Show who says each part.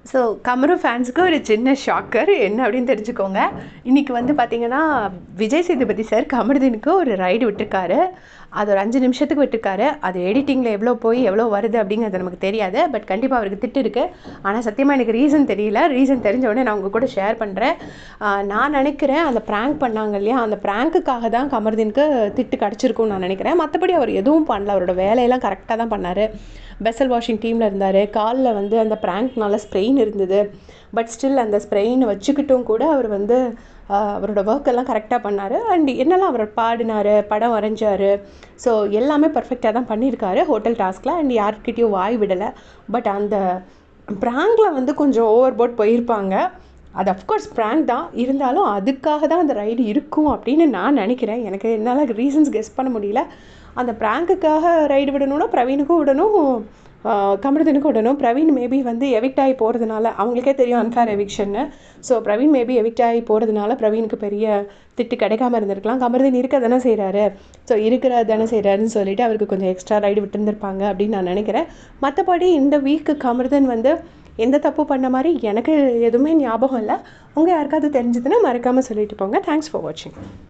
Speaker 1: So Kamaru ஃபேன்ஸுக்கு ஒரு சின்ன ஷாக்கர் என்ன அப்படின்னு தெரிஞ்சுக்கோங்க. இன்றைக்கி வந்து பார்த்திங்கன்னா, விஜய் சேதுபதி சார் கமருதீனுக்கு ஒரு ரைடு விட்டுருக்காரு. அது ஒரு 5 நிமிஷத்துக்கு விட்டுருக்காரு. அது எடிட்டிங்கில் எவ்வளோ போய் எவ்வளோ வருது அப்படிங்கிறது நமக்கு தெரியாது. பட் கண்டிப்பாக அவருக்கு திட்டு இருக்குது. ஆனால் சத்தியமாக எனக்கு ரீசன் தெரியல. ரீசன் தெரிஞ்ச உடனே நான் உங்கள் கூட ஷேர் பண்ணுறேன். நான் நினைக்கிறேன் அந்த ப்ராங்க் பண்ணாங்க இல்லையா, அந்த ப்ராங்க்குக்காக தான் கமருதீனுக்கு திட்டு கிடச்சிருக்கும்னு நான் நினைக்கிறேன். மற்றபடி அவர் எதுவும் பண்ணல. அவரோட வேலையெல்லாம் கரெக்டாக தான் பண்ணார். வெசல் வாஷிங் டீமில் இருந்தார். காலில் வந்து அந்த ப்ராங்க்னால ஸ்ப்ரெயின் இருந்தது. பட் ஸ்டில் அந்த ஸ்ப்ரெயினை வச்சுக்கிட்டும் கூட அவர் வந்து அவரோட ஒர்க்கெல்லாம் கரெக்டாக பண்ணார். அண்ட் என்னெல்லாம் அவர் பாடினார், படம் வரைஞ்சார். ஸோ எல்லாமே பர்ஃபெக்டாக தான் பண்ணியிருக்காரு ஹோட்டல் டாஸ்கில். அண்ட் யார்கிட்டையும் வாய் விடலை. பட் அந்த ப்ராங்கில் வந்து கொஞ்சம் ஓவர் போட் போயிருப்பாங்க. அது அஃப்கோர்ஸ் ப்ராங்க் தான். இருந்தாலும் அதுக்காக தான் அந்த ரைடு இருக்கும் அப்படின்னு நான் நினைக்கிறேன். எனக்கு என்னால் ரீசன்ஸ் கெஸ் பண்ண முடியல. அந்த ப்ராங்குக்காக ரைடு விடணும்னா பிரவீனுக்கும் விடணும், கமருதீனுக்கும் விடணும். பிரவீன் மேபி வந்து எவிக்ட் ஆகி போகிறதுனால, அவங்களுக்கே தெரியும் அன்ஃபேர் எவிக்ஷன்னு. ஸோ பிரவீன் மேபி எவிக்ட் ஆகி போகிறதுனால பிரவீனுக்கு பெரிய திட்டு கிடைக்காம இருந்திருக்கலாம். கமருதீன் இருக்க தானே செய்கிறாரு, ஸோ இருக்கிற தானே செய்கிறாருன்னு சொல்லிட்டு அவருக்கு கொஞ்சம் எக்ஸ்ட்ரா ரைடு விட்டுருந்துருப்பாங்க அப்படின்னு நான் நினைக்கிறேன். மற்றபடி இந்த வீக்கு கமருதீன் வந்து எந்த தப்பு பண்ண மாதிரி எனக்கு எதுவுமே ஞாபகம் இல்லை. உங்கள் யாருக்காவது தெரிஞ்சதுன்னா மறக்காமல் சொல்லிட்டு போங்க. தேங்க்ஸ் ஃபார் வாட்சிங்.